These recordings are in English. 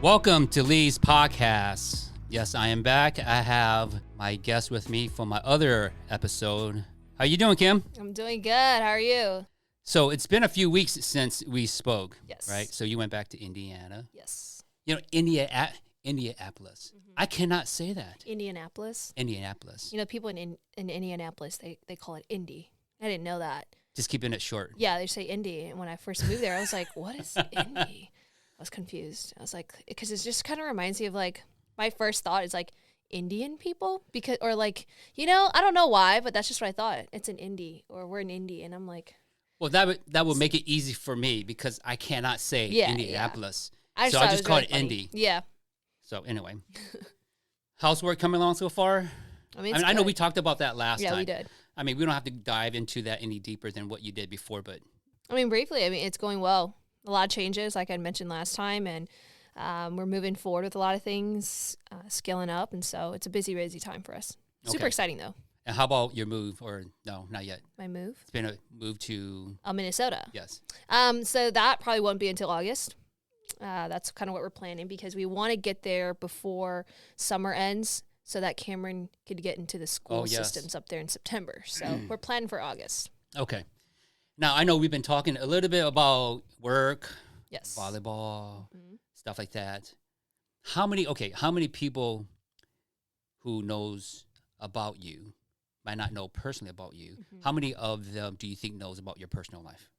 Welcome to Lee's podcast. Yes, I am back. I have my guest with me from my other episode. How you doing, Kim? I'm doing good. How are you? So it's been a few weeks since we spoke, Yes. right? So you went back to Indiana. Yes. You know, Indianapolis. Mm-hmm. I cannot say that. Indianapolis. Indianapolis. You know, people in Indianapolis, they call it Indy. I didn't know that. Just keeping it short. Yeah, they say Indy. And when I first moved there, I was like, what is Indy? I was confused. I was like, because it just kind of reminds me of like, my first thought is like Indian people because, or like, you know, I don't know why, but that's just what I thought. It's an Indy or we're an Indy. And I'm like. Well, that would make it easy for me because I cannot say Indianapolis. Yeah. So I just call really it funny. Indy. Yeah. So anyway, how's work coming along so far? I know we talked about that last time. Yeah, we did. I mean, we don't have to dive into that any deeper than what you did before, but. I mean, briefly, it's going well. A lot of changes, like I mentioned last time, and we're moving forward with a lot of things, scaling up, and so it's a busy time for us. Super exciting, though. And how about your move, or no, not yet? My move? It's been a move to... Minnesota. Yes. So that probably won't be until August. That's kind of what we're planning because we want to get there before summer ends so that Cameron could get into the school systems up there in September. So we're planning for August. Okay. Now, I know we've been talking a little bit about work, yes, volleyball, stuff like that. How many people who knows about you, might not know personally about you, how many of them do you think knows about your personal life?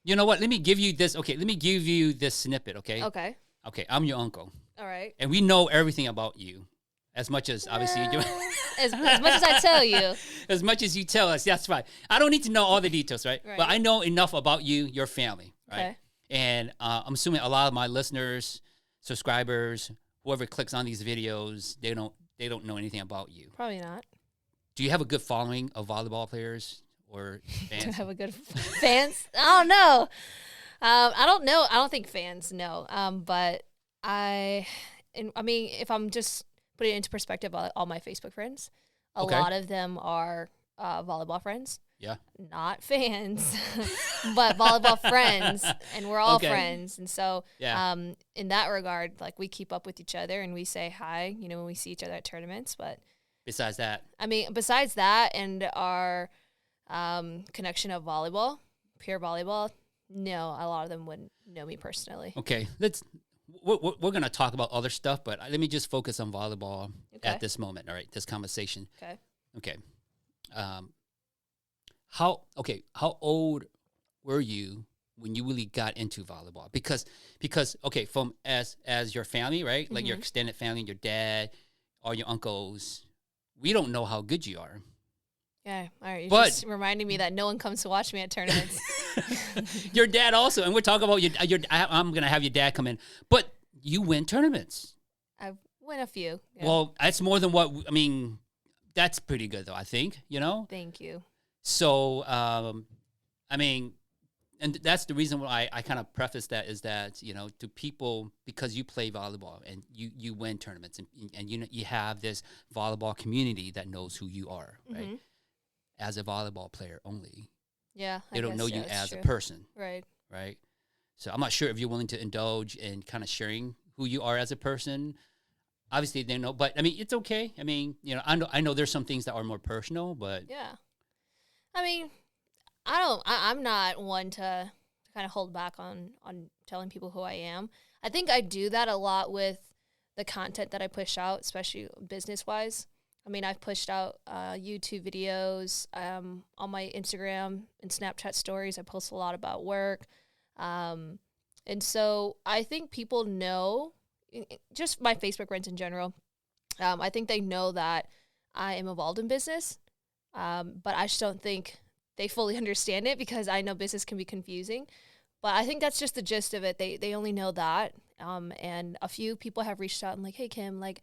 You know what? Let me give you this. Okay, let me give you this snippet, okay? Okay. Okay, I'm your uncle. All right. And we know everything about you. As much as, obviously, you do. As much as I tell you. As much as you tell us, that's fine. I don't need to know all the details, right? Right. But I know enough about you, your family, right? Okay. And I'm assuming a lot of my listeners, subscribers, whoever clicks on these videos, they don't know anything about you. Probably not. Do you have a good following of volleyball players or fans? Do I have a good fans? I don't know. I don't know. I don't think fans know. But I mean, if I'm just putting it into perspective, all my Facebook friends, a lot of them are volleyball friends. Yeah. Not fans, but volleyball friends, and we're all friends. And so, in that regard, like we keep up with each other and we say hi, you know, when we see each other at tournaments. But besides that, and our connection of volleyball, pure volleyball, no, a lot of them wouldn't know me personally. Okay, we're going to talk about other stuff, but let me just focus on volleyball at this moment. All right, this conversation. Okay. How old were you when you really got into volleyball? Because okay, from as your family, right? Like your extended family, your dad, all your uncles, we don't know how good you are. Yeah, all right. You're just reminding me that no one comes to watch me at tournaments. Your dad also, and we're talking about I'm gonna have your dad come in, but you win tournaments. I win a few. Yeah. Well, that's more than what I mean. That's pretty good, though. I think Thank you. So, I mean, and that's the reason why I kind of preface that is that, to people, because you play volleyball and you win tournaments and you have this volleyball community that knows who you are, right? As a volleyball player only. Yeah. They don't know you as true. a person. Right. Right. So I'm not sure if you're willing to indulge in kind of sharing who you are as a person. Obviously they know, but I mean, it's okay. I mean, I know there's some things that are more personal, but yeah. I mean, I'm not one to kind of hold back on telling people who I am. I think I do that a lot with the content that I push out, especially business-wise. I mean, I've pushed out YouTube videos on my Instagram and Snapchat stories. I post a lot about work. And so I think people know, just my Facebook friends in general, I think they know that I am involved in business. But I just don't think they fully understand it because I know business can be confusing. But I think that's just the gist of it. They only know that. And a few people have reached out and like, hey, Kim, like,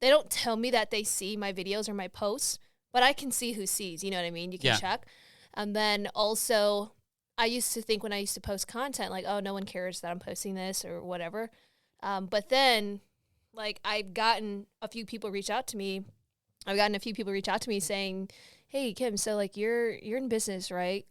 they don't tell me that they see my videos or my posts, but I can see who sees, you know what I mean? You can check. And then also, I used to think when I used to post content, like, oh, no one cares that I'm posting this or whatever. But then, like, I've gotten a few people reach out to me saying, hey, Kim, so, like, you're in business, right?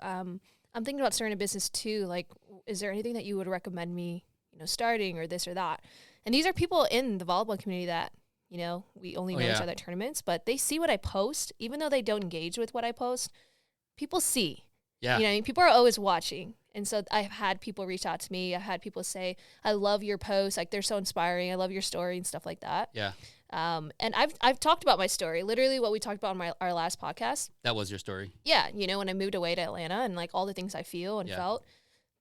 I'm thinking about starting a business too. Like, is there anything that you would recommend me, starting or this or that? And these are people in the volleyball community that, we only know each other at tournaments, but they see what I post, even though they don't engage with what I post. People see. Yeah. I mean, people are always watching. And so I've had people reach out to me. I've had people say, I love your posts. Like, they're so inspiring. I love your story and stuff like that. Yeah. And I've talked about my story, literally what we talked about on our last podcast. That was your story. Yeah. When I moved away to Atlanta and like all the things I feel and felt,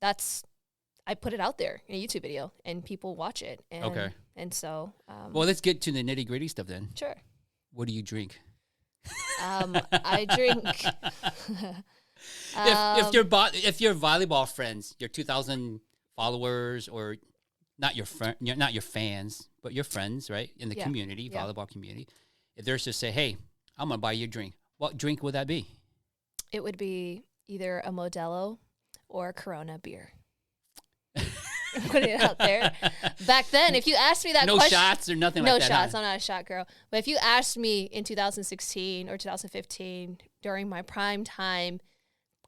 I put it out there in a YouTube video and people watch it. And, okay. And so. Well, let's get to the nitty gritty stuff then. Sure. What do you drink? I drink. If your volleyball friends, your 2,000 followers, or not your fans, but your friends, right, in the community, volleyball community, if they're to say, "Hey, I'm gonna buy you a drink," what drink would that be? It would be either a Modelo or a Corona beer. Put it out there. Back then, if you asked me that question, no shots or nothing like that. No shots. I'm not a shot girl. But if you asked me in 2016 or 2015 during my prime time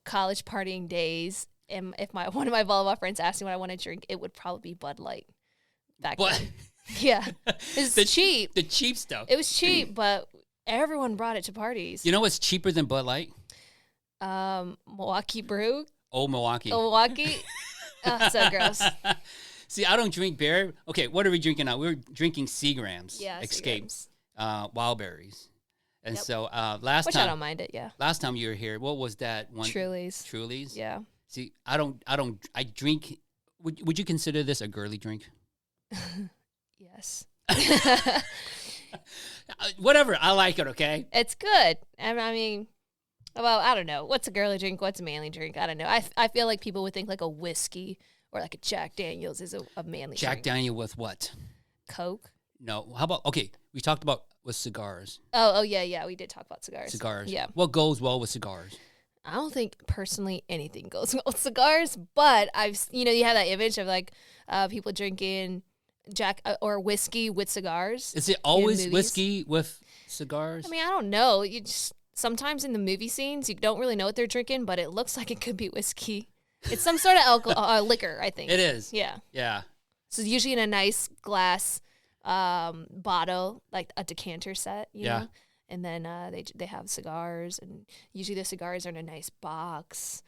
college partying days, and if one of my volleyball friends asked me what I want to drink, it would probably be Bud Light. Back then. Yeah. It's cheap. The cheap stuff. It was cheap, but everyone brought it to parties. You know what's cheaper than Bud Light? Milwaukee Brew. Oh, Milwaukee. Milwaukee. Oh, so gross. See, I don't drink beer. Okay, what are we drinking now? We're drinking Seagrams. Yeah, Escapes. Wild berries. And so Which I don't mind it, yeah. Last time you were here, what was that one? Trulies. Yeah. See, I drink. Would you consider this a girly drink? Yes. Whatever, I like it, okay? It's good. I mean, well, I don't know. What's a girly drink? What's a manly drink? I don't know. I feel like people would think like a whiskey or like a Jack Daniels is a manly drink. Jack Daniel with what? Coke? No. How about, okay, we talked about with cigars. Oh, yeah, we did talk about cigars. Cigars. Yeah. What goes well with cigars? I don't think personally anything goes well with cigars, but you have that image of like people drinking Jack or whiskey with cigars. Is it always whiskey with cigars? I mean, I don't know. You just sometimes in the movie scenes you don't really know what they're drinking, but it looks like it could be whiskey. It's some sort of alcohol, liquor, I think. It is. Yeah. Yeah. So it's usually in a nice glass bottle, like a decanter set. You know? And then they have cigars, and usually the cigars are in a nice box.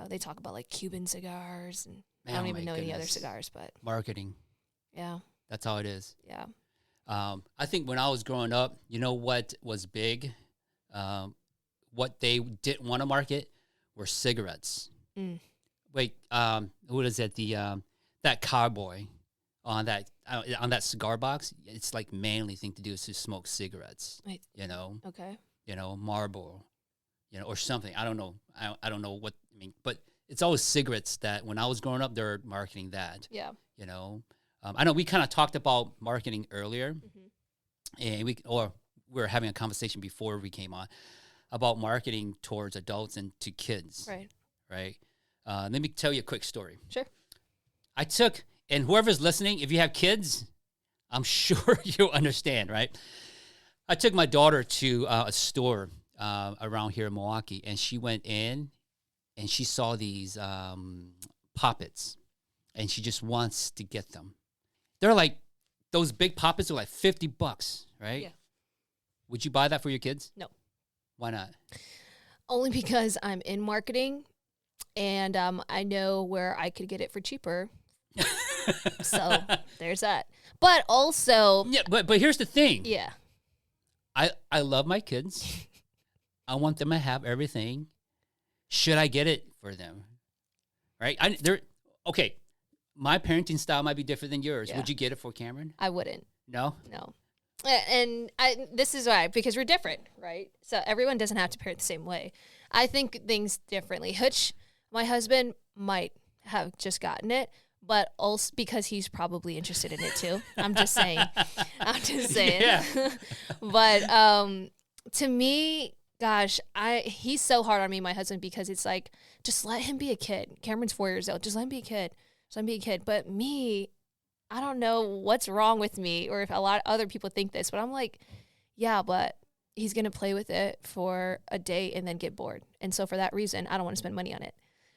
They talk about like Cuban cigars, and I don't even know any other cigars, but marketing. Yeah. That's how it is. Yeah. I think when I was growing up, you know what was big? What they didn't want to market were cigarettes. Mm. Wait, what is it? That cowboy on that cigar box. It's like manly thing to do is to smoke cigarettes. Wait. Okay. Marlboro, or something. I don't know. I don't know what I mean, but it's always cigarettes that when I was growing up, they're marketing that. Yeah. I know we kind of talked about marketing earlier, mm-hmm. and we were having a conversation before we came on about marketing towards adults and to kids. Right. Let me tell you a quick story. Sure. And whoever's listening, if you have kids, I'm sure you'll understand, right? I took my daughter to a store around here in Milwaukee, and she went in and she saw these poppets, and she just wants to get them. They're like, those big poppets are like $50, right? Yeah. Would you buy that for your kids? No. Why not? Only because I'm in marketing, and I know where I could get it for cheaper. So there's that. But also, yeah. But here's the thing. Yeah. I love my kids. I want them to have everything. Should I get it for them? Right? Okay. My parenting style might be different than yours. Yeah. Would you get it for Cameron? I wouldn't. No? No. And this is why, because we're different, right? So everyone doesn't have to parent the same way. I think things differently. Hutch, my husband, might have just gotten it, but also because he's probably interested in it too. I'm just saying. Yeah. But to me, gosh, he's so hard on me, my husband, because it's like, just let him be a kid. Cameron's 4 years old. Just let him be a kid. But me, I don't know what's wrong with me, or if a lot of other people think this, but I'm like, yeah, but he's going to play with it for a day and then get bored. And so for that reason, I don't want to spend money on it.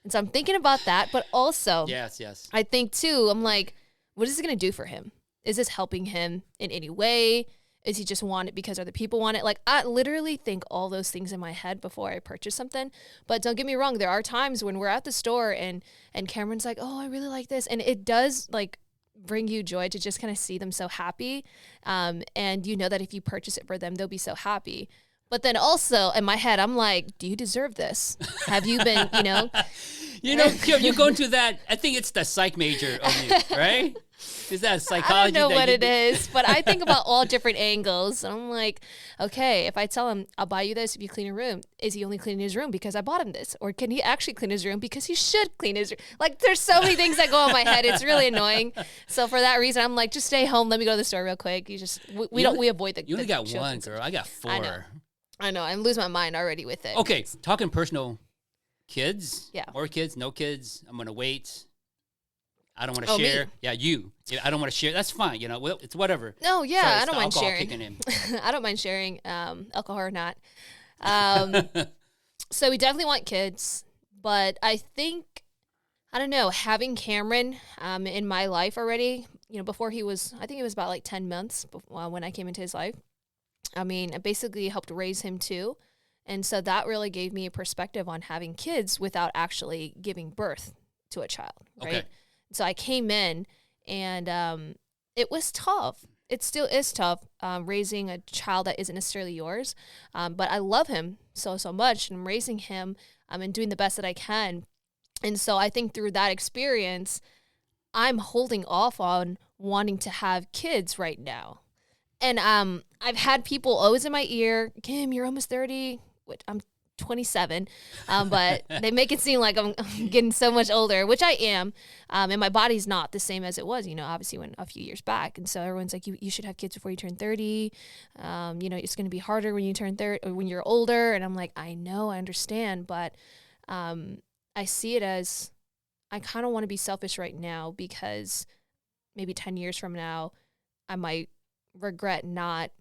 And so I'm thinking about that, but also yes. I think too, I'm like, what is it going to do for him? Is this helping him in any way? Is he just want it because other people want it? Like, I literally think all those things in my head before I purchase something. But don't get me wrong, there are times when we're at the store and Cameron's like, oh, I really like this. And it does like bring you joy to just kind of see them so happy. And you know that if you purchase it for them, they'll be so happy. But then also in my head, I'm like, do you deserve this? Have you been, you go into that. I think it's the psych major of you, right? Is that psychology? I don't know what it is, but I think about all different angles. And I'm like, okay, if I tell him, I'll buy you this if you clean your room, is he only cleaning his room because I bought him this? Or can he actually clean his room because he should clean his room? Like, there's so many things that go in my head. It's really annoying. So for that reason, I'm like, just stay home. Let me go to the store real quick. We avoid the. You only got one, girl. I got 4. I know. I'm losing my mind already with it. Okay, talking personal, kids. Yeah. More kids, no kids. I'm gonna wait. I don't want to share. Me. Yeah, you. I don't want to share. That's fine. Well, it's whatever. No, yeah, Sorry, I don't mind sharing. Kicking in. I don't mind sharing, alcohol or not. So we definitely want kids, but I think, I don't know, having Cameron in my life already, before he was, I think it was about like 10 months when I came into his life. I mean, I basically helped raise him too. And so that really gave me a perspective on having kids without actually giving birth to a child, right? Okay. So I came in and it was tough. It still is tough raising a child that isn't necessarily yours. But I love him so much, and I'm raising him and doing the best that I can. And so I think through that experience, I'm holding off on wanting to have kids right now. And I've had people always in my ear, Kim, you're almost 30. Which I'm 27, but they make it seem like I'm getting so much older, which I am. And my body's not the same as it was, obviously when a few years back. And so everyone's like, you should have kids before you turn 30. It's going to be harder when you turn 30 or when you're older. And I'm like, I know, I understand. But I see it as I kind of want to be selfish right now because maybe 10 years from now, I might regret not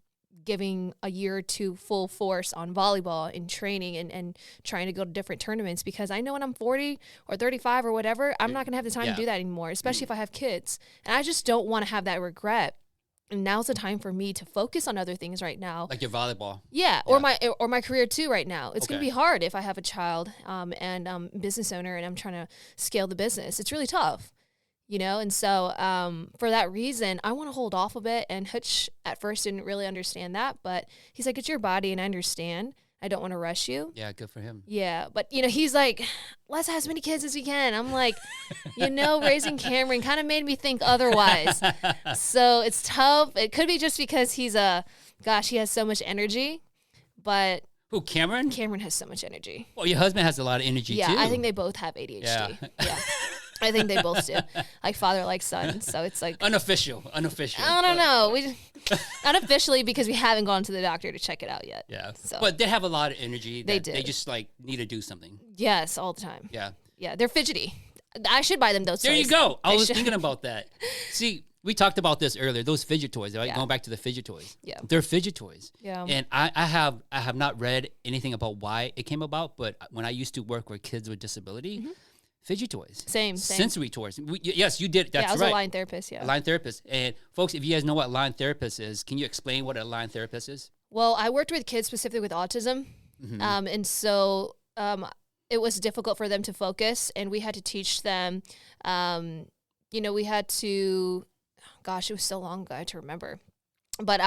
giving a year or two full force on volleyball and training and trying to go to different tournaments, because I know when I'm 40 or 35 or whatever, I'm not going to have the time to do that anymore, especially if I have kids. And I just don't want to have that regret. And now's the time for me to focus on other things right now. Like your volleyball. Yeah, or my career too right now. It's going to be hard if I have a child and I'm a business owner and I'm trying to scale the business. It's really tough. And so for that reason, I want to hold off a bit. And Hutch at first didn't really understand that, but he's like, it's your body and I understand. I don't want to rush you. Yeah, good for him. Yeah, but he's like, let's have as many kids as we can. I'm like, raising Cameron kind of made me think otherwise. So it's tough. It could be just because he has so much energy, but who, Cameron? Cameron has so much energy. Well, your husband has a lot of energy too. Yeah, I think they both have ADHD. Yeah. I think they both do. Like father, like son. So it's like unofficial. I don't know. We unofficially, because we haven't gone to the doctor to check it out yet. Yeah. So. But they have a lot of energy. They do. They just like need to do something. Yes, all the time. Yeah. Yeah, they're fidgety. I should buy them those toys. There you go. I was thinking about that. See, we talked about this earlier. Those fidget toys, right? Yeah. Going back to the fidget toys. Yeah. They're fidget toys. Yeah. And I have not read anything about why it came about, but when I used to work with kids with disability, fidget toys. Same. Sensory toys. Yes, you did. That's right. Yeah, I was a line therapist, A line therapist. And folks, if you guys know what a line therapist is, can you explain what a line therapist is? Well, I worked with kids specifically with autism. And so it was difficult for them to focus, and we had to teach them, we had to, gosh, it was so long ago to remember. But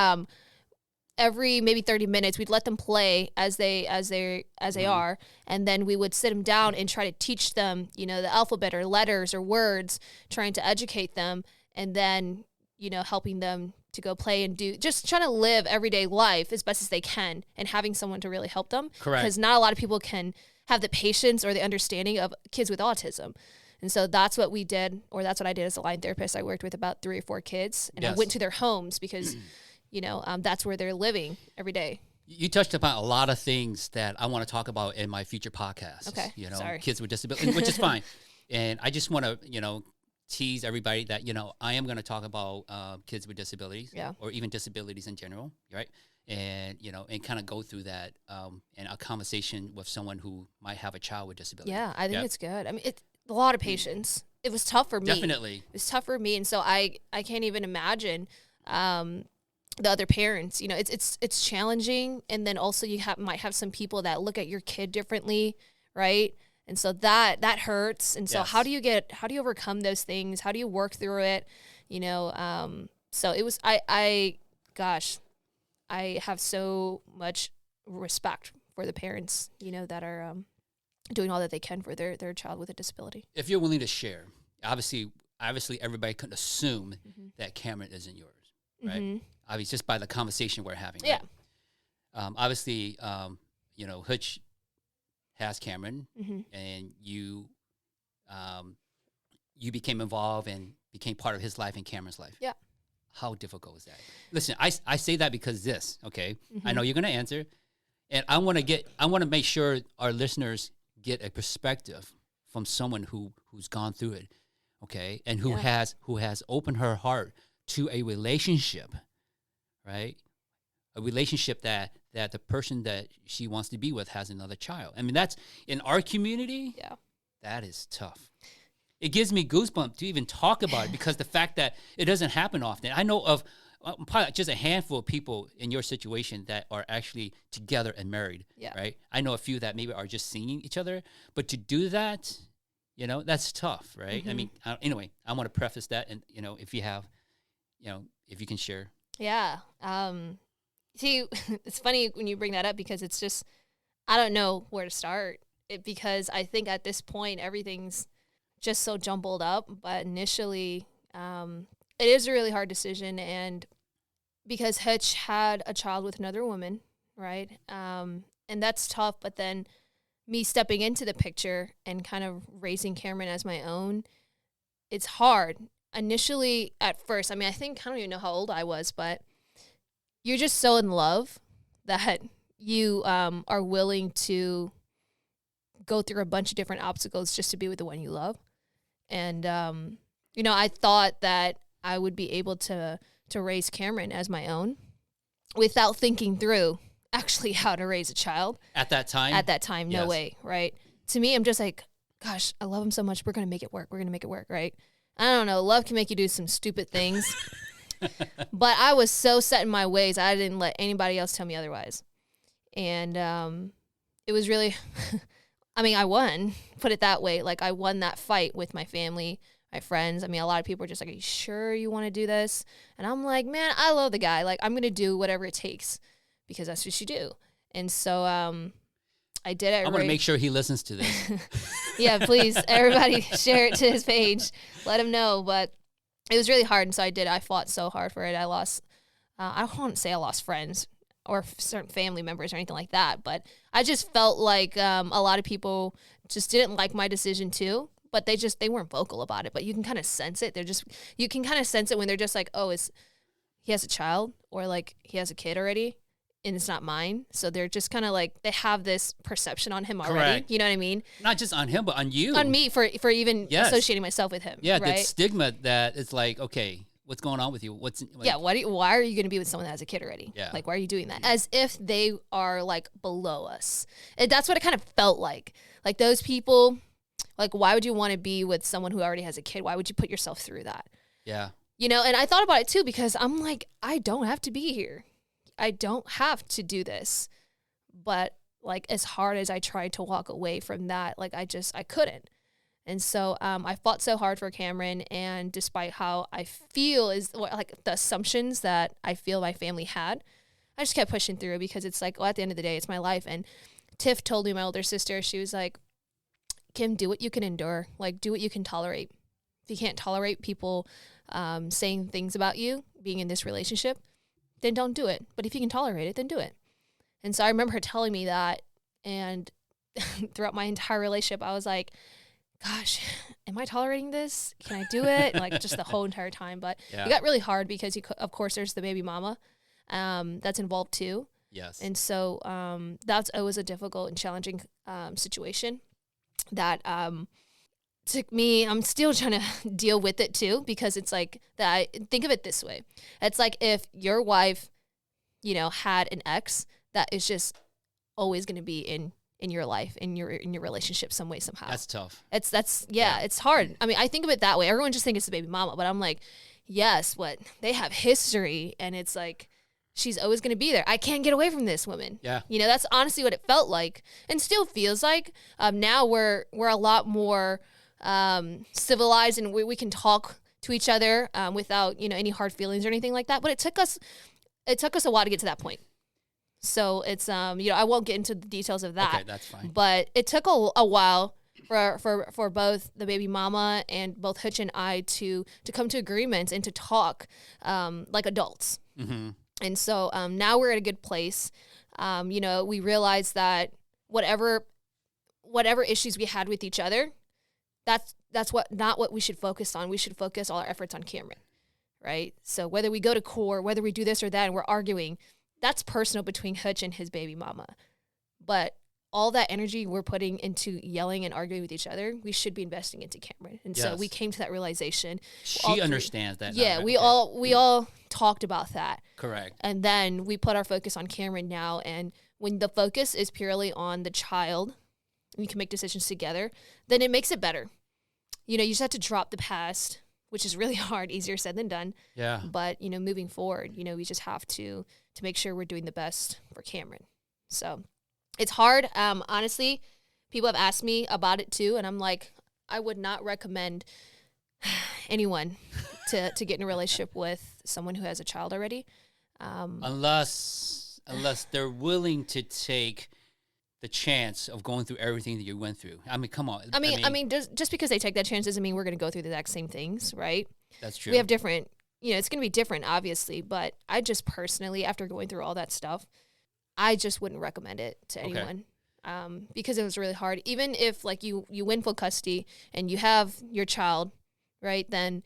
every maybe 30 minutes, we'd let them play as they are, and then we would sit them down and try to teach them, the alphabet or letters or words, trying to educate them, and then, helping them to go play and just trying to live everyday life as best as they can, and having someone to really help them. Correct. Because not a lot of people can have the patience or the understanding of kids with autism. And so that's what we did, or that's what I did as a line therapist. I worked with about 3 or 4 kids, and I went to their homes because that's where they're living every day. You touched upon a lot of things that I want to talk about in my future podcast. Okay. Kids with disabilities, which is fine. And I just want to, tease everybody that, I am going to talk about kids with disabilities, Yeah. or even disabilities in general, right? And, and kind of go through that in a conversation with someone who might have a child with disability. Yeah, I think it's good. I mean, it's a lot of patience. It was tough for me. Definitely. It was tough for me. And so I can't even imagine the other parents. It's challenging. And then also you might have some people that look at your kid differently, right? And so that hurts. And so Yes. how do you overcome those things? How do you work through it? So it was, gosh, I have so much respect for the parents, that are doing all that they can for their child with a disability. If you're willing to share, obviously everybody could assume that Cameron isn't yours, right? Mm-hmm. Obviously, just by the conversation we're having. Yeah. Right? Obviously, Hutch has Cameron, and you became involved and became part of his life and Cameron's life. Yeah. How difficult is that? Listen, I say that because okay? I know you're going to answer, and I want to make sure our listeners get a perspective from someone who's gone through it, okay? And who has opened her heart to a relationship, right? A relationship that the person that she wants to be with has another child. I mean, that's in our community. Yeah. That is tough. It gives me goosebumps to even talk about it, because the fact that it doesn't happen often. I know of probably just a handful of people in your situation that are actually together and married, right? I know a few that maybe are just seeing each other, but to do that, that's tough, right? I mean, anyway, I want to preface that, and if you have, if you can share. Yeah. See, it's funny when you bring that up, because it's just, I don't know where to start. Because I think at this point everything's just so jumbled up. But initially, it is a really hard decision, and because Hutch had a child with another woman, right? And that's tough. But then me stepping into the picture and kind of raising Cameron as my own, it's hard. Initially, at first, I mean, I don't even know how old I was, but you're just so in love that you are willing to go through a bunch of different obstacles just to be with the one you love. And, I thought that I would be able to raise Cameron as my own without thinking through actually how to raise a child. At that time? At that time, no way, right? To me, I'm just like, gosh, I love him so much. We're going to make it work. We're going to make it work, right? I don't know. Love can make you do some stupid things. But I was so set in my ways, I didn't let anybody else tell me otherwise. And it was really... I mean, I won, put it that way. Like, I won that fight with my family, my friends. I mean, a lot of people are just like, are you sure you want to do this? And I'm like, man, I love the guy. Like, I'm going to do whatever it takes, because that's what you do. And so I did it. I'm going to make sure he listens to this. Yeah, please, everybody share it to his page. Let him know. But it was really hard, and so I did. I fought so hard for it. I lost, I don't want to say I lost friends or certain family members or anything like that, but I just felt like a lot of people just didn't like my decision too, but they weren't vocal about it. But you can kind of sense it. You can kind of sense it when they're just like, oh, he has a child, or like he has a kid already, and it's not mine. So they're just kind of like, they have this perception on him already. Correct. You know what I mean? Not just on him, but on you. On me for even associating myself with him. Yeah, right? that stigma that it's like, okay, what's going on with you? Why are you going to be with someone that has a kid already? Yeah. Like, why are you doing that? As if they are like below us. That's what it kind of felt like. Like, those people, like, why would you want to be with someone who already has a kid? Why would you put yourself through that? Yeah. And I thought about it too, because I'm like, I don't have to be here. I don't have to do this. But like, as hard as I tried to walk away from that, like, I couldn't. And so I fought so hard for Cameron, and despite how I feel is like the assumptions that I feel my family had, I just kept pushing through, because it's like, well, at the end of the day, it's my life. And Tiff told me, my older sister, she was like, Kim, do what you can endure. Like, do what you can tolerate. If you can't tolerate people saying things about you, being in this relationship, then don't do it. But if you can tolerate it, then do it. And so I remember her telling me that, and throughout my entire relationship, I was like, gosh, am I tolerating this? Can I do it? Like, just the whole entire time. But it got really hard, because of course there's the baby mama that's involved too. Yes. And so it was a difficult and challenging situation that took me, I'm still trying to deal with it too, because it's like that. Think of it this way. It's like if your wife, you know, had an ex that is just always going to be in your life, in your relationship some way, somehow. That's tough. It's hard. I mean, I think of it that way. Everyone just thinks it's the baby mama, but I'm like, yes, what they have history, and it's like, she's always going to be there. I can't get away from this woman. Yeah. You know, that's honestly what it felt like and still feels like. Now we're a lot more civilized, and we can talk to each other without, you know, any hard feelings or anything like that. But it took us a while to get to that point. So it's, you know, I won't get into the details of that. Okay, that's fine. But it took a while for both the baby mama and both Hutch and I to come to agreements and to talk like adults. Mm-hmm. And so now we're at a good place. You know, we realize that whatever issues we had with each other, that's not what we should focus on. We should focus all our efforts on Cameron, right? So whether we go to court, whether we do this or that, and we're arguing, that's personal between Hutch and his baby mama. But all that energy we're putting into yelling and arguing with each other, we should be investing into Cameron. And so we came to that realization. She understands that. Yeah, now, we all talked about that. Correct. And then we put our focus on Cameron now. And when the focus is purely on the child, and you can make decisions together, then it makes it better. You know, you just have to drop the past, which is really hard, easier said than done. Yeah. But, you know, moving forward, you know, we just have to make sure we're doing the best for Cameron. So it's hard. Honestly, people have asked me about it too, and I'm like, I would not recommend anyone to get in a relationship with someone who has a child already. Unless they're willing to take the chance of going through everything that you went through. I mean, come on. I mean, just because they take that chance doesn't mean we're going to go through the exact same things, right? That's true. We have different, you know, it's going to be different, obviously, but I just personally, after going through all that stuff, I just wouldn't recommend it to anyone. Because it was really hard. Even if, like, you win full custody and you have your child, right, then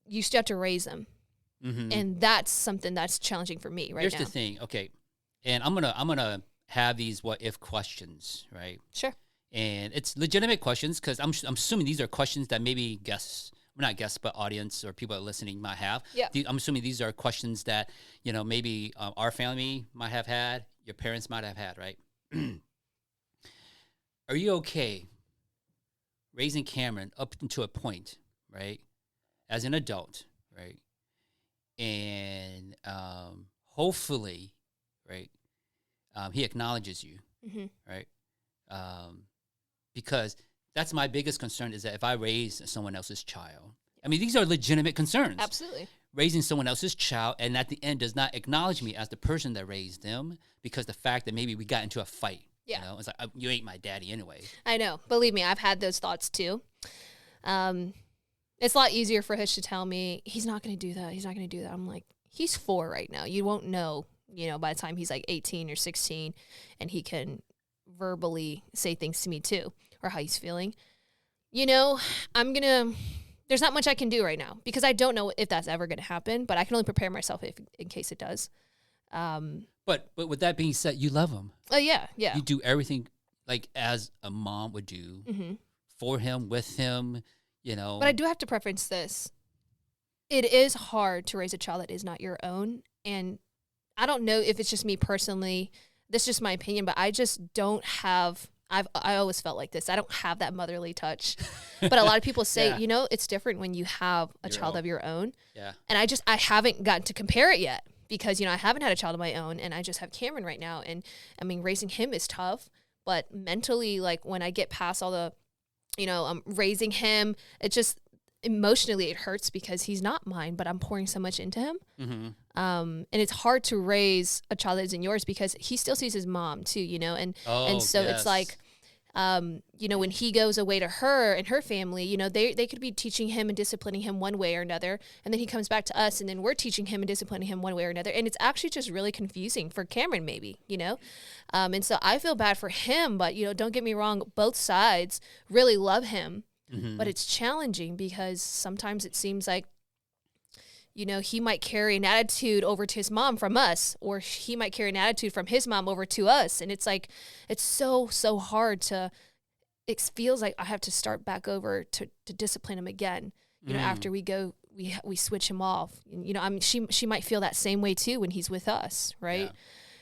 you still have to raise them. Mm-hmm. And that's something that's challenging for me right now. Here's the thing, okay, and I'm gonna have these what if questions, right? Sure. And it's legitimate questions because I'm assuming these are questions that maybe not guests, but audience or people that are listening might have. Yeah. I'm assuming these are questions that, you know, maybe our family might have had, your parents might have had, right? Are you okay raising Cameron up to a point, right, as an adult, right, and hopefully, right, he acknowledges you, mm-hmm. right, because that's my biggest concern is that if I raise someone else's child, I mean, these are legitimate concerns. Absolutely. Raising someone else's child and at the end does not acknowledge me as the person that raised them because the fact that maybe we got into a fight. Yeah. You know, it's like, you ain't my daddy anyway. I know. Believe me, I've had those thoughts too. It's a lot easier for Hitch to tell me, he's not going to do that. He's not going to do that. I'm like, he's 4 right now. You won't know, you know, by the time he's like 18 or 16 and he can verbally say things to me too or how he's feeling. You know, there's not much I can do right now because I don't know if that's ever going to happen, but I can only prepare myself in case it does. But with that being said, you love him. Oh, yeah. You do everything like as a mom would do mm-hmm. for him, with him, you know. But I do have to preference this. It is hard to raise a child that is not your own. And I don't know if it's just me personally. This is just my opinion, but I just don't have... I always felt like this. I don't have that motherly touch. But a lot of people say, yeah. You know, it's different when you have a child of your own. Yeah. And I haven't gotten to compare it yet because, you know, I haven't had a child of my own and I just have Cameron right now. And I mean, raising him is tough, but mentally, like when I get past all the, you know, raising him, it just emotionally it hurts because he's not mine, but I'm pouring so much into him. Mm-hmm. And it's hard to raise a child that isn't yours because he still sees his mom too, you know, and so yes. It's like, you know, when he goes away to her and her family, you know, they could be teaching him and disciplining him one way or another. And then he comes back to us and then we're teaching him and disciplining him one way or another. And it's actually just really confusing for Cameron, maybe, you know? And so I feel bad for him, but, you know, don't get me wrong. Both sides really love him, mm-hmm. but it's challenging because sometimes it seems like, you know, he might carry an attitude over to his mom from us, or he might carry an attitude from his mom over to us. And it's like, it's so hard to it feels like I have to start back over to discipline him again. You know, after we switch him off. You know, I mean, she might feel that same way too when he's with us, right? Yeah.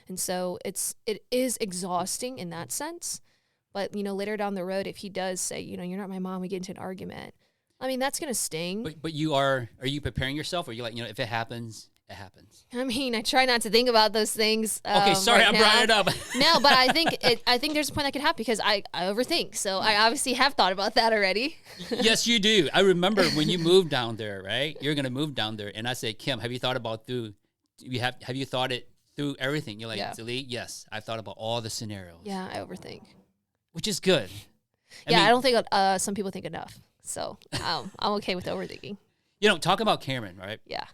And so it is exhausting in that sense. But, you know, later down the road, if he does say, you know, you're not my mom, we get into an argument, I mean, that's going to sting. But are you preparing yourself? Or are you like, you know, if it happens, it happens? I mean, I try not to think about those things. Okay, sorry, I brought it up. No, but I think there's a point that could happen because I overthink. So I obviously have thought about that already. Yes, you do. I remember when you moved down there, right? You're going to move down there. And I said, Kim, have you thought have you thought it through everything? You're like, Zalee, yes, I've thought about all the scenarios. Yeah, I overthink. Which is good. I don't think some people think enough. So I'm okay with overthinking. You know, talk about Cameron, right? Yeah.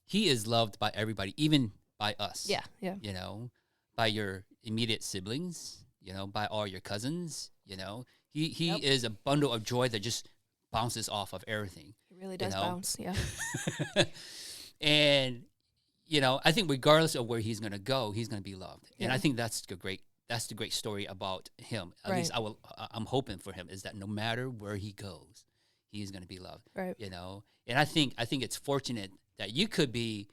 He is loved by everybody, even by us. Yeah, yeah. You know, by your immediate siblings, you know, by all your cousins, you know. He is a bundle of joy that just bounces off of everything. It really does bounce, yeah. And, you know, I think regardless of where he's going to go, he's going to be loved. Yeah. And I think that's the great story about him. At least I'm hoping for him is that no matter where he goes, he's going to be loved. Right. You know, and I think it's fortunate that you can be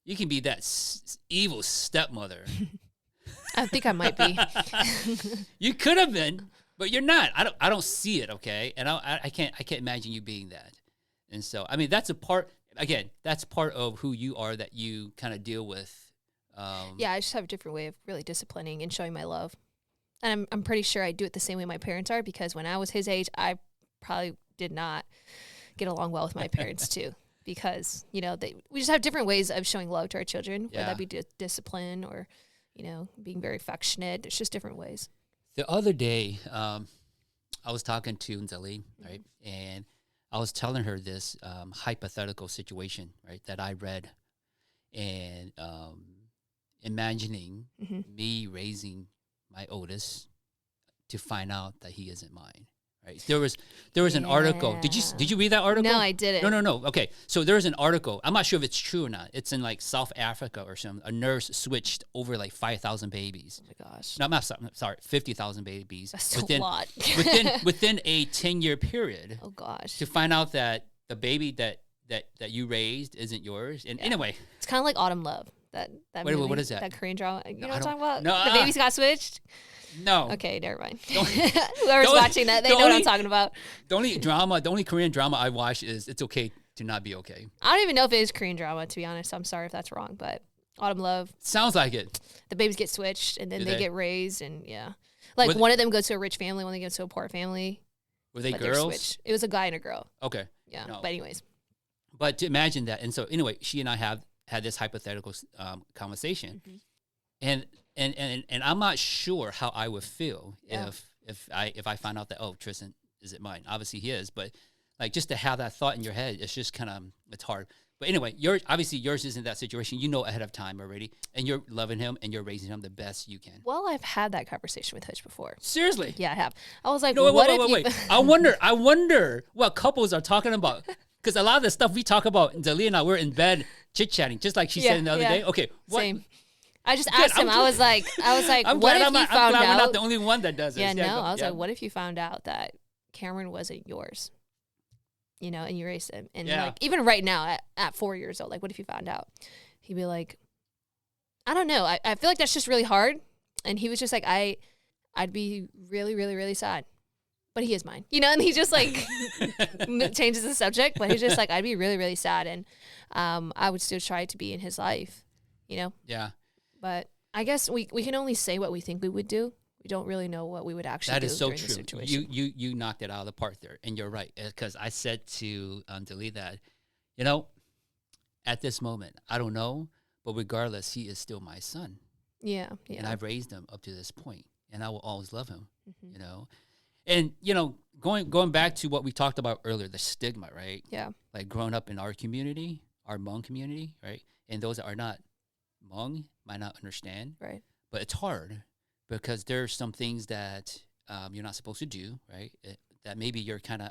that evil stepmother. I think I might be. You could have been, but you're not. I don't see it. Okay, and I can't imagine you being that. And so I mean that's part of who you are that you kind of deal with. Yeah, I just have a different way of really disciplining and showing my love. And I'm pretty sure I do it the same way my parents are, because when I was his age, I probably did not get along well with my parents too, because, you know, we just have different ways of showing love to our children, whether that be discipline or, you know, being very affectionate. There's just different ways. The other day, I was talking to Zalee, right? And I was telling her this hypothetical situation, right, that I read, and imagining me raising my oldest to find out that he isn't mine. Right. There was an article. Did you read that article? No, I didn't. No. Okay. So there's an article. I'm not sure if it's true or not. It's in like South Africa or something. A nurse switched over like 5,000 babies. Oh my gosh. No, I'm not sorry, 50,000 babies. That's a lot. within a 10-year period. Oh gosh. To find out that the baby that you raised isn't yours. And anyway, it's kind of like Autumn Love. That movie, what is that? That Korean drama. You know what I'm talking about? No, the babies got switched. No. Okay, never mind. Whoever's watching that, they know what I'm talking about. The only Korean drama I watch is It's Okay to Not Be Okay. I don't even know if it is Korean drama, to be honest. I'm sorry if that's wrong, but Autumn Love. Sounds like it. The babies get switched, and then they get raised, and like one of them goes to a rich family, one of them goes to a poor family. Were they girls? It was a guy and a girl. Okay. Yeah, no. But anyways. But to imagine that, and so anyway, she and I have had this hypothetical conversation, and I'm not sure how I would feel if I find out that Tristan isn't mine. Obviously he is, but like just to have that thought in your head, it's just kind of it's hard. But anyway, yours isn't that situation. You know ahead of time already, and you're loving him and you're raising him the best you can. Well, I've had that conversation with Hutch before. Seriously? Yeah, I have. I was like, wait. I wonder what couples are talking about. Because a lot of the stuff we talk about, Zalee and I, we're in bed chit-chatting, just like she said the other day. Okay, what? Same. I just asked him. I was like, I'm what glad if I'm you found out? We're not the only one that does this. Yeah, no. I was like, what if you found out that Cameron wasn't yours? You know, and you raised him. And like, even right now, at 4 years old, like, what if you found out? He'd be like, I don't know. I feel like that's just really hard. And he was just like, I'd be really, really, really sad. But he is mine, you know, and he just like changes the subject, but he's just like, I'd be really, really sad. And I would still try to be in his life, you know? Yeah. But I guess we can only say what we think we would do. We don't really know what we would actually do. That is so true. The situation. You knocked it out of the park there. And you're right. Because I said to Zalee that, you know, at this moment, I don't know, but regardless, he is still my son. Yeah. And I've raised him up to this point, and I will always love him, you know? And, you know, going back to what we talked about earlier, the stigma, right? Yeah. Like growing up in our community, our Hmong community, right? And those that are not Hmong might not understand. Right. But it's hard because there's some things that you're not supposed to do, right? That maybe you're kind of,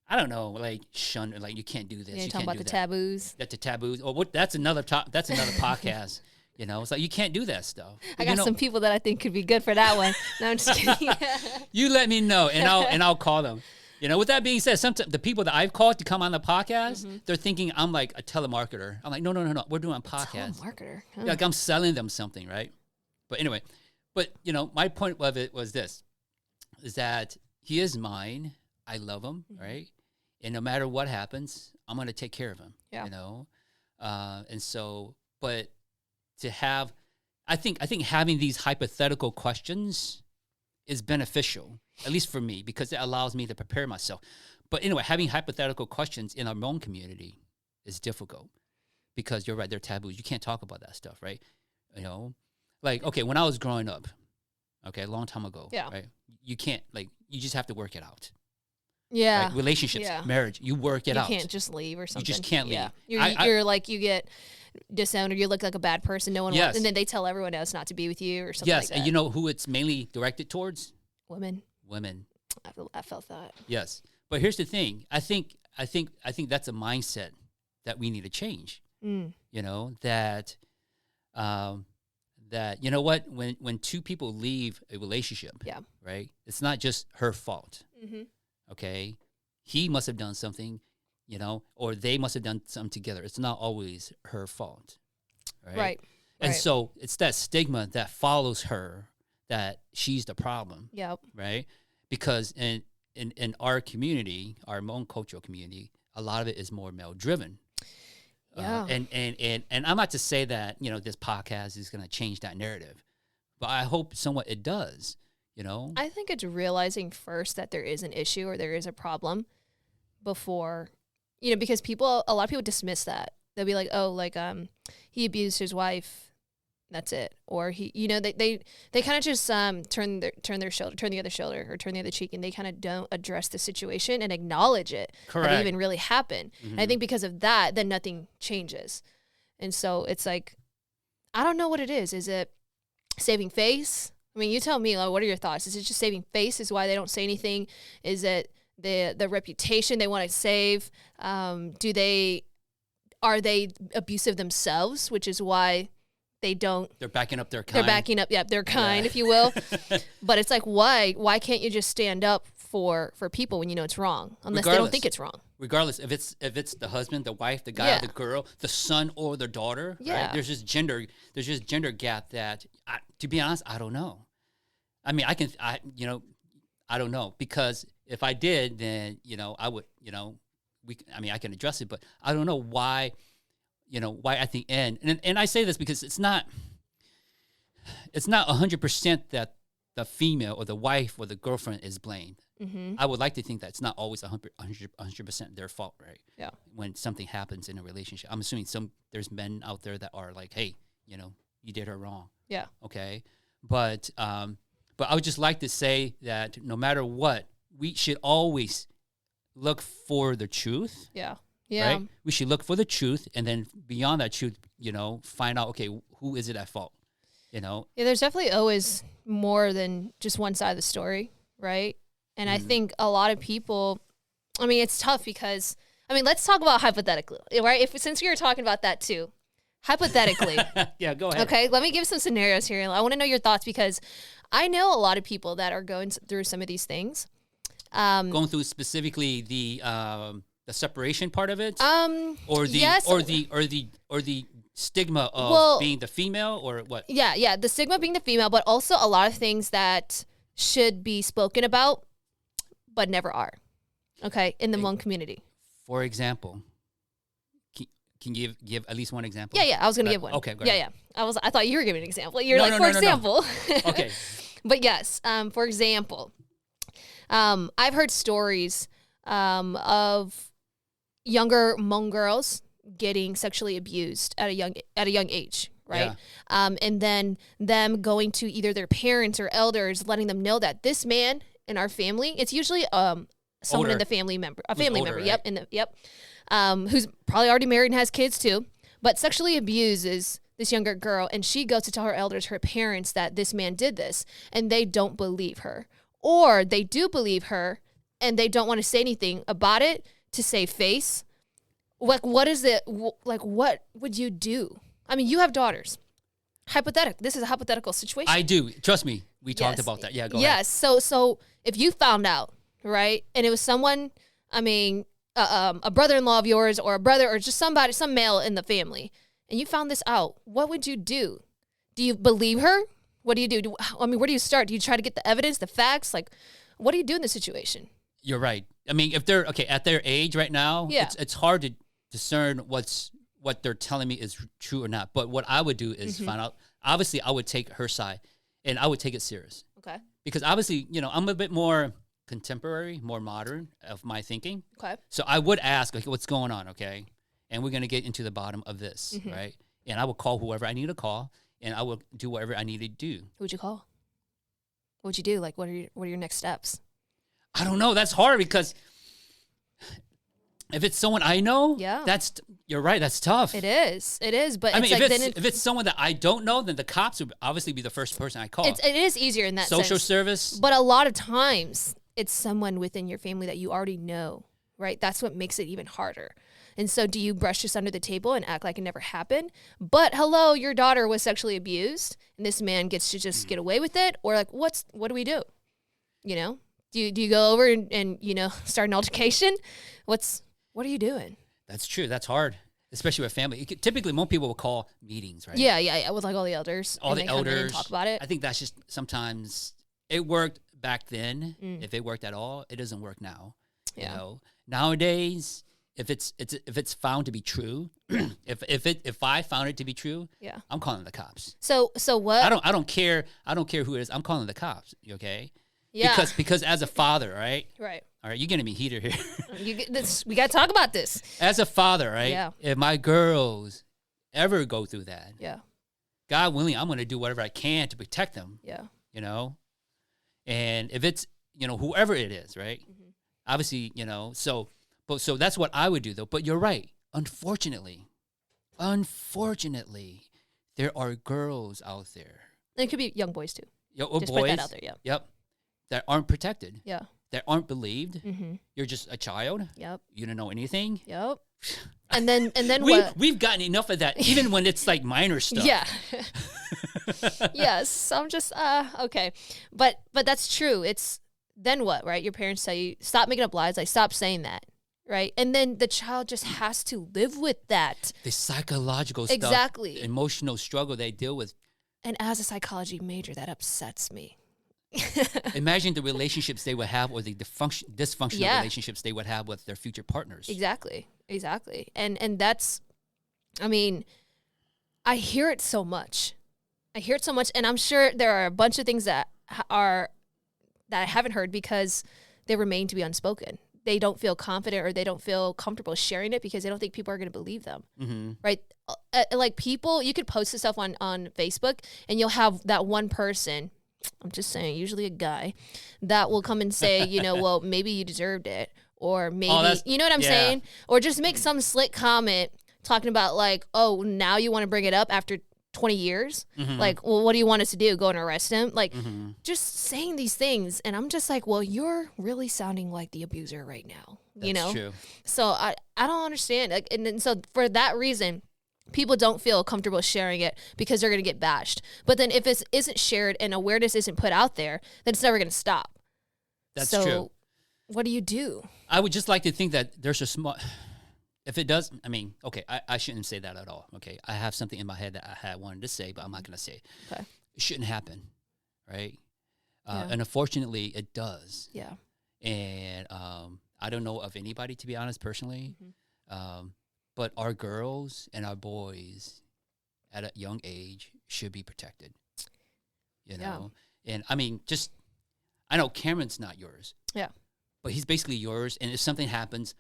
I don't know, like shunned, like you can't do this. Yeah, you talking can't about do the taboos. That's the taboos. Oh, that's another podcast. You know, it's like you can't do that stuff. I got some people that I think could be good for that one. No, I'm just kidding. You let me know, and I'll call them. You know, with that being said, sometimes the people that I've called to come on the podcast, they're thinking I'm like a telemarketer. I'm like, no, we're doing a podcast. Telemarketer. Huh. Like I'm selling them something, right? But anyway, you know, my point of it was this: is that he is mine. I love him, right? And no matter what happens, I'm gonna take care of him. Yeah. You know, and so, but to have, I think having these hypothetical questions is beneficial, at least for me, because it allows me to prepare myself. But anyway, having hypothetical questions in our own community is difficult because you're right, they're taboos. You can't talk about that stuff, right? You know, like, okay, when I was growing up, okay, a long time ago, right? You can't, like, you just have to work it out. Yeah. Right? Relationships, marriage, you work it out. You can't just leave or something. You just can't leave. You're like, you get disowned or you look like a bad person. No one wants, and then they tell everyone else not to be with you or something like that. Yes, and you know who it's mainly directed towards? Women. I felt that. Yes. But here's the thing. I think that's a mindset that we need to change. You know, that you know what, when two people leave a relationship, right? It's not just her fault. Okay? He must have done something, you know, or they must have done something together. It's not always her fault. Right. And so it's that stigma that follows her that she's the problem. Yep. Right? Because in our community, our monocultural community, a lot of it is more male driven. Yeah. And I'm not to say that, you know, this podcast is going to change that narrative, but I hope somewhat it does, you know? I think it's realizing first that there is an issue or there is a problem before, you know, because a lot of people dismiss that. They'll be like, oh, like, he abused his wife. That's it. Or he, you know, they kind of just turn the other shoulder or turn the other cheek, and they kind of don't address the situation and acknowledge it. Correct. That it even really happened. And I think because of that, then nothing changes. And so it's like, I don't know what it is. Is it saving face? I mean, you tell me. Like, what are your thoughts? Is it just saving face? Is why they don't say anything? Is it the reputation they want to save? Are they abusive themselves, which is why they're backing up their kind. They're backing up, their kind, if you will. But it's like, why can't you just stand up for people when you know it's wrong, unless they don't think it's wrong? Regardless, if it's the husband, the wife, the guy, the girl, the son or the daughter, right? There's just gender gap that, to be honest, I don't know. I mean, I don't know, because if I did, then, you know, I would, you know, I can address it, but I don't know why. You know, why at the end, and I say this because it's not 100% that the female or the wife or the girlfriend is blamed. I would like to think that it's not always 100% their fault, right? Yeah. When something happens in a relationship, I'm assuming there's men out there that are like, hey, you know, you did her wrong. Yeah. Okay. But I would just like to say that no matter what, we should always look for the truth. Yeah. Yeah. Right? We should look for the truth, and then beyond that truth, you know, find out, okay, who is it at fault? You know? Yeah, there's definitely always more than just one side of the story, right? And I think a lot of people, I mean, it's tough because, I mean, let's talk about hypothetically, right? Since we were talking about that too, hypothetically. Yeah, go ahead. Okay, let me give some scenarios here. I want to know your thoughts because I know a lot of people that are going through some of these things. Going through specifically the separation part of it, or the stigma of being the female, or what? Yeah, the stigma being the female, but also a lot of things that should be spoken about, but never are. Okay, in the Hmong community. For example, can you give at least one example? Yeah, I was gonna give one. Okay, go ahead. Yeah. I thought you were giving an example. For example. Okay. But yes, for example, I've heard stories of younger Hmong girls getting sexually abused at a young age, right? Yeah. And then them going to either their parents or elders, letting them know that this man in our family, it's usually someone older. In the family member, a family older, member, right? Who's probably already married and has kids too, but sexually abuses this younger girl, and she goes to tell her elders, her parents, that this man did this, and they don't believe her, or they do believe her, and they don't want to say anything about it to save face. Like, what is it? Like, what would you do? I mean, you have daughters. hypothetical. This is a hypothetical situation. I do. Trust me. We talked about that. Yeah, go ahead. Yes. So if you found out, right, and it was someone, I mean, a brother-in-law of yours or a brother or just somebody, some male in the family, and you found this out, what would you do? Do you believe her? What do you do? Where do you start? Do you try to get the evidence, the facts? Like, what do you do in this situation? You're right. I mean, if they're at their age right now, it's hard to discern what they're telling me is true or not. But what I would do is find out. Obviously, I would take her side, and I would take it serious. Okay. Because obviously, I'm a bit more contemporary, more modern of my thinking. Okay. So I would ask, like, what's going on, okay? And we're going to get into the bottom of this, right? And I will call whoever I need to call, and I will do whatever I need to do. Who would you call? What would you do? Like, what are your next steps? I don't know. That's hard because if it's someone I know, you're right. That's tough. It is. But I mean, if it's someone that I don't know, then the cops would obviously be the first person I call. It is easier in that social sense. service. But a lot of times, it's someone within your family that you already know, right? That's what makes it even harder. And so do you brush this under the table and act like it never happened? But hello, your daughter was sexually abused, and this man gets to just get away with it? Or like, what do we do? Do you go over and start an altercation? What are you doing? That's true. That's hard, especially with family. Typically, most people will call meetings, right? Yeah, with like all the elders. All the elders. And talk about it. I think that's just sometimes it worked back then. If it worked at all, it doesn't work now. Yeah. Nowadays, if it's found to be true, if I found it to be true, I'm calling the cops. So what? I don't care who it is. I'm calling the cops. You okay? Yeah. Because as a father, right? Right. All right, you're getting me heater here. We got to talk about this. As a father, right? Yeah. If my girls ever go through that, God willing, I'm going to do whatever I can to protect them. Yeah. And if it's, whoever it is, right? Obviously, so that's what I would do, though. But you're right. Unfortunately, there are girls out there. And it could be young boys, too. Just boys, put that out there, Yep. That aren't protected. Yeah. That aren't believed. You're just a child. Yep. You don't know anything. Yep. And then what? We've gotten enough of that, even when it's like minor stuff. Yeah. Yes. I'm just okay. But that's true. It's then what, right? Your parents tell you, stop making up lies. Like, stop saying that. Right. And then the child just has to live with that. The psychological stuff. Exactly. Emotional struggle they deal with. And as a psychology major, that upsets me. Imagine the relationships they would have, or the dysfunctional relationships they would have with their future partners. Exactly. And that's, I mean, I hear it so much. And I'm sure there are a bunch of things that I haven't heard because they remain to be unspoken. They don't feel confident, or they don't feel comfortable sharing it because they don't think people are going to believe them. Right? Like, people, you could post this stuff on Facebook, and you'll have that one person, I'm just saying, usually a guy, that will come and say, well, maybe you deserved it, or maybe, you know what I'm saying? Or just make some slick comment talking about, like, oh, now you want to bring it up after 20 years? Like, well, what do you want us to do? Go and arrest him? Like, just saying these things. And I'm just like, well, you're really sounding like the abuser right now. That's true. So I don't understand. Like, and so for that reason, people don't feel comfortable sharing it because they're going to get bashed. But then if it isn't shared and awareness isn't put out there, then it's never going to stop. That's true. What do you do? I would just like to think that there's a small... If it does, I mean, okay, I shouldn't say that at all, okay? I have something in my head that I had wanted to say, but I'm not going to say it. Okay. It shouldn't happen, right? And unfortunately, it does. Yeah. And I don't know of anybody, to be honest, personally, but our girls and our boys at a young age should be protected, you know? And, I mean, I know Cameron's not yours. Yeah. But he's basically yours, and if something happens,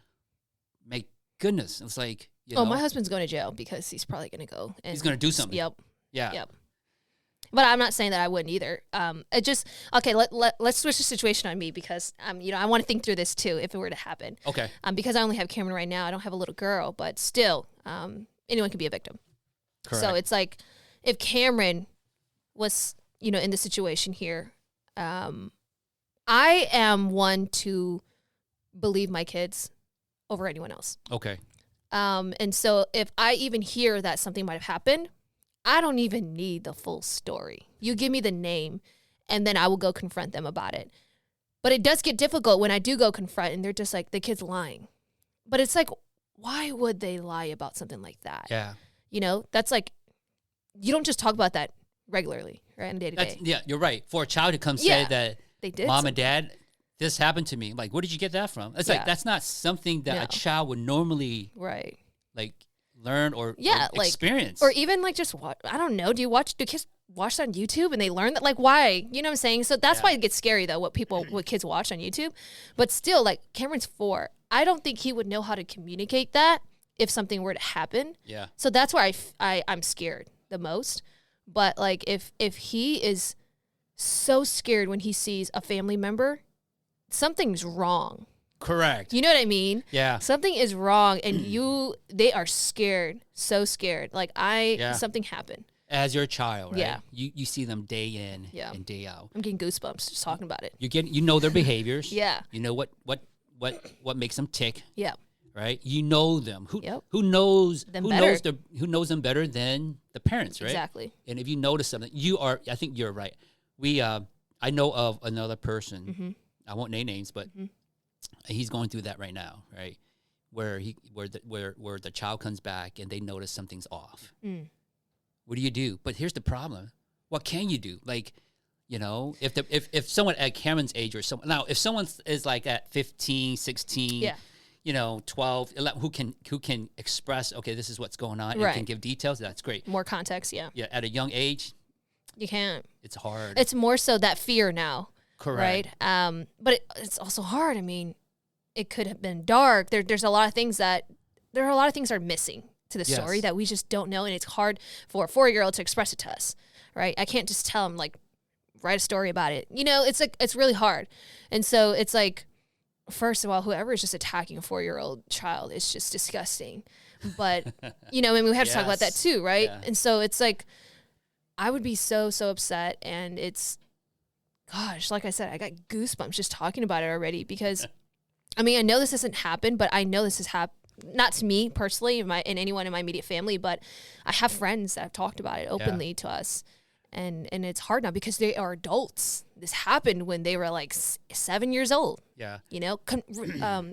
make goodness, it's like, you know. My husband's going to jail because he's probably going to go. And he's going to do something. Yep. Yeah. Yep. But I'm not saying that I wouldn't either. It just, okay, let's switch the situation on me because, I want to think through this too if it were to happen. Okay. Because I only have Cameron right now. I don't have a little girl, but still, anyone can be a victim. Correct. So it's like, if Cameron was, in the situation here, I am one to believe my kids over anyone else. Okay. And so if I even hear that something might have happened, I don't even need the full story. You give me the name, and then I will go confront them about it. But it does get difficult when I do go confront, and they're just like, the kid's lying. But it's like, why would they lie about something like that? Yeah. You know, that's like, you don't just talk about that regularly, right, on day to day. Yeah, you're right. For a child to come say that they did Mom and Dad, this happened to me. Like, where did you get that from? It's like, that's not something that a child would normally like learn or like, experience. Or even like just watch, I don't know, do kids watch that on YouTube and they learn that? Like, why? You know what I'm saying? So that's why it gets scary though, what kids watch on YouTube. But still, like, Cameron's 4. I don't think he would know how to communicate that if something were to happen. Yeah. So that's why I'm scared the most. But like, if he is so scared when he sees a family member, something's wrong. Correct. You know what I mean? Yeah. Something is wrong, and they are scared, so scared. Like, something happened. As your child, right? Yeah. You see them day in and day out. I'm getting goosebumps just talking about it. You know their behaviors. Yeah. You know what makes them tick. Yeah. Right? You know them. Who knows them better than the parents, right? Exactly. And if you notice something, I think you're right. I know of another person. Mm-hmm. I won't name names, but he's going through that right now, right? Where the child comes back and they notice something's off. Mm. What do you do? But here's the problem. What can you do? Like, you know, if someone at Cameron's age or someone, now if someone is like at 15, 16, 12, 11, who can express, okay, this is what's going on and can give details, that's great. More context, yeah. Yeah, at a young age, you can't. It's hard. It's more so that fear now. Correct. Right? But it's also hard. I mean, it could have been dark. There's a lot of things that are missing to the story that we just don't know, and it's hard for a 4-year-old to express it to us, right? I can't just tell him, like, write a story about it. You know, it's like, it's really hard. And so it's like, first of all, whoever is just attacking a 4-year-old child is just disgusting. But, you know, I mean, we have to talk about that too, right? Yeah. And so it's like, I would be so upset, and it's, gosh, like I said, I got goosebumps just talking about it already, because, I mean, I know this hasn't happened, but I know this has happened, not to me personally, and anyone in my immediate family, but I have friends that have talked about it openly to us. And it's hard now because they are adults. This happened when they were like 7 years old. Yeah. You know,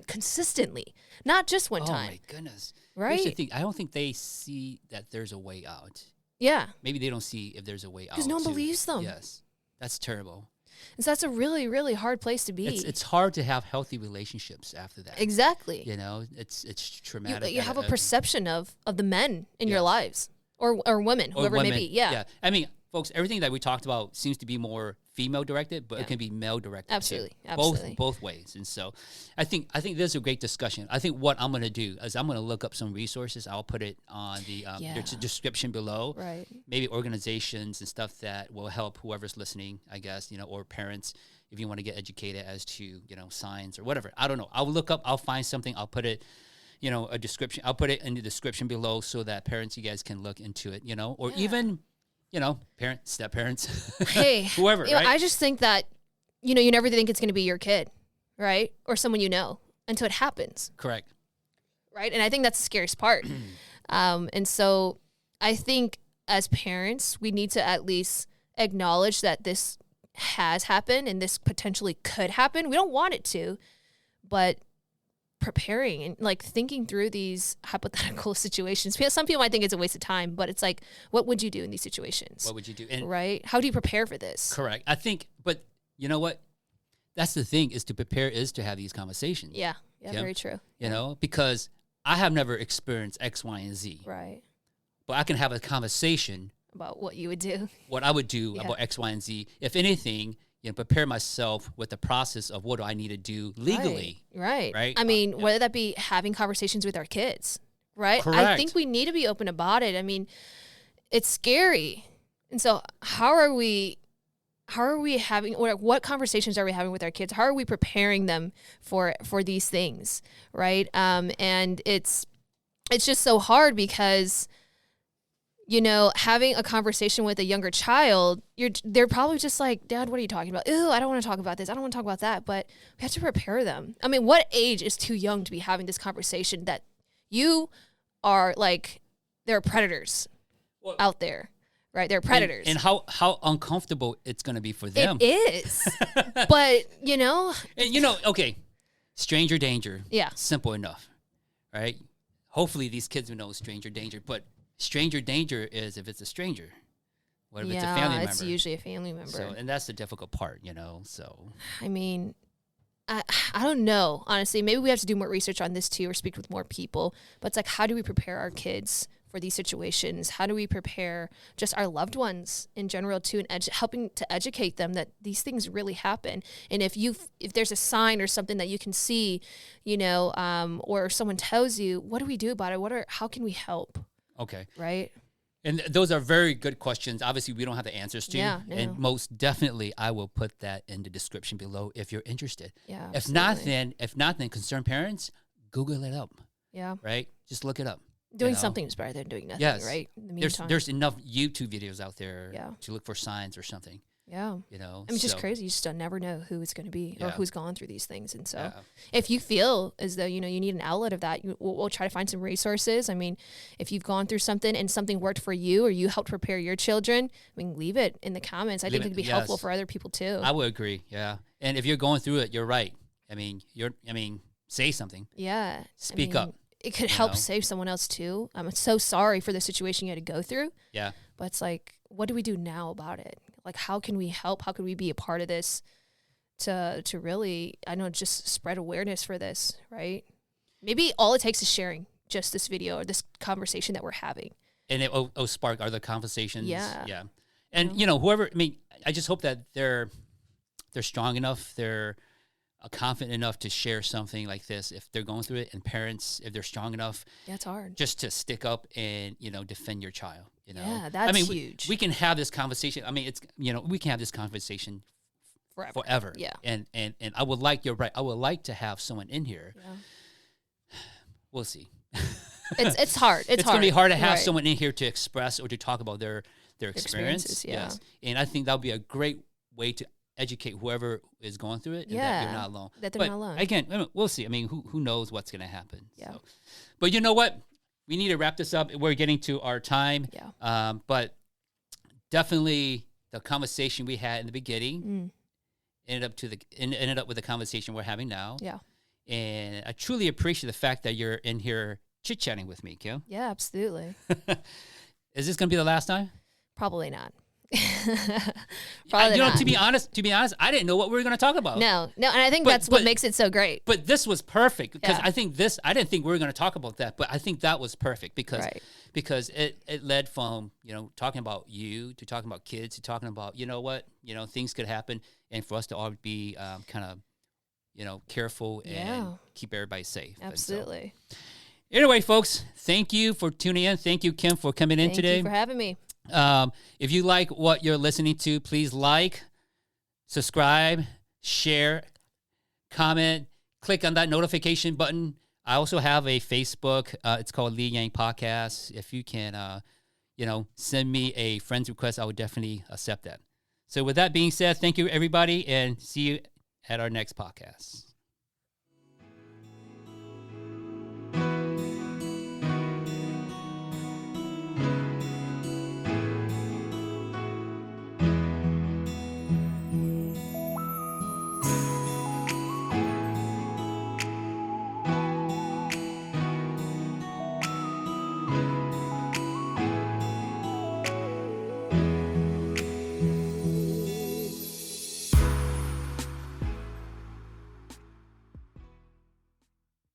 consistently, not just one time. Oh my goodness. Right. Here's the thing. I don't think they see that there's a way out. Yeah. Maybe they don't see if there's a way out. Because no one believes them. Yes. That's terrible. And so that's a really, really hard place to be. It's hard to have healthy relationships after that. Exactly. You know, it's traumatic. You have a perception of the men in your lives, or women, whoever it may be. Yeah. I mean, folks, everything that we talked about seems to be more female directed, but it can be male directed. Absolutely. Too. Absolutely. Both ways. And so I think this is a great discussion. I think what I'm going to do is I'm going to look up some resources. I'll put it on the description below. Right. Maybe organizations and stuff that will help whoever's listening, I guess, you know, or parents, if you want to get educated as to, you know, science or whatever. I don't know. I'll look up, I'll find something, I'll put it, you know, a description. I'll put it in the description below so that parents, you guys can look into it, you know, or even, you know, step parents, hey, whoever. You know, I just think that, you know, you never think it's going to be your kid, right? Or someone you know until it happens. Correct. Right. And I think that's the scariest part. And so I think as parents, we need to at least acknowledge that this has happened and this potentially could happen. We don't want it to, but preparing and like thinking through these hypothetical situations. Some people might think it's a waste of time, but it's like, what would you do in these situations? What would you do? And right? How do you prepare for this? Correct. I think, but you know what? That's the thing, is to prepare is to have these conversations. Yeah. Yeah. Kim? Very true. You know, because I have never experienced X, Y, and Z. Right. But I can have a conversation about what you would do. What I would do about X, Y, and Z. If anything, you know, prepare myself with the process of what do I need to do legally. Right. I mean, whether that be having conversations with our kids, right? Correct. I think we need to be open about it. I mean, it's scary. And so how are we having, what conversations are we having with our kids? How are we preparing them for these things, right? And it's just so hard because, you know, having a conversation with a younger child, they're probably just like, Dad, what are you talking about? Ew, I don't want to talk about this. I don't want to talk about that. But we have to prepare them. I mean, what age is too young to be having this conversation that you are like, there are predators out there? right? They're predators. And how uncomfortable it's going to be for them. It is. But, you know. And, you know, okay, stranger danger. Yeah. Simple enough, right? Hopefully these kids will know stranger danger. But stranger danger is if it's a stranger. What if it's a family member? It's usually a family member. So, and that's the difficult part, you know, so. I mean, I don't know, honestly. Maybe we have to do more research on this too or speak with more people. But it's like, how do we prepare our kids for these situations? How do we prepare just our loved ones in general too, and helping to educate them that these things really happen? And if there's a sign or something that you can see, you know, or someone tells you, what do we do about it? How can we help? Okay. Right? And those are very good questions. Obviously, we don't have the answers to. Yeah, no. And most definitely, I will put that in the description below if you're interested. Yeah, If not, then concerned parents, Google it up. Yeah. Right? Just look it up. Doing something is better than doing nothing, right? In the meantime. There's enough YouTube videos out there Yeah. to look for signs or something. Yeah. You know? I mean, it's just crazy. You just don't never know who it's going to be or who's gone through these things. And so if you feel as though, you know, you need an outlet of that, we'll try to find some resources. I mean, if you've gone through something and something worked for you or you helped prepare your children, I mean, leave it in the comments. I think it could be helpful for other people too. I would agree. Yeah. And if you're going through it, you're right. I mean, say something. Yeah. Speak up. It could help save someone else too. I'm so sorry for the situation you had to go through. Yeah. But it's like, what do we do now about it? Like, how can we help? How can we be a part of this to really, I know, just spread awareness for this, right? Maybe all it takes is sharing just this video or this conversation that we're having. And it spark other conversations. Yeah. Yeah. And, you know, whoever, I mean, I just hope that they're strong enough, they're confident enough to share something like this if they're going through it, and parents, if they're strong enough. Yeah, it's hard. Just to stick up and, you know, defend your child, you know. Yeah, that's huge. We can have this conversation. I mean, it's, you know, we can have this conversation forever. Yeah. And I would like, you're right, I would like to have someone in here. Yeah. We'll see. It's hard. It's going to be hard to have right. someone in here to express or to talk about their experience. Yeah. Yes. And I think that would be a great way to educate whoever is going through it, and that you're not alone. That they're not alone. Again, we'll see. I mean, who knows what's going to happen? Yeah. So. But you know what? We need to wrap this up. We're getting to our time. Yeah. But definitely the conversation we had in the beginning ended up with the conversation we're having now. Yeah. And I truly appreciate the fact that you're in here chit-chatting with me, Kim. Yeah, absolutely. Is this going to be the last time? Probably not. Probably not. To be honest, I didn't know what we were going to talk about. No, and I think that's what makes it so great. But this was perfect because I think I didn't think we were going to talk about that, but I think that was perfect because it led from, you know, talking about you to talking about kids to talking about, you know what, you know, things could happen, and for us to all be kind of, you know, careful and keep everybody safe. Absolutely. Anyway, folks, thank you for tuning in. Thank you, Kim, for coming in today. Thank you for having me. If you like what you're listening to, please like, subscribe, share, comment, click on that notification button. I also have a Facebook. It's called Lee Yang Podcast. If you can, you know, send me a friend's request, I would definitely accept that. So with that being said, thank you, everybody, and see you at our next podcast.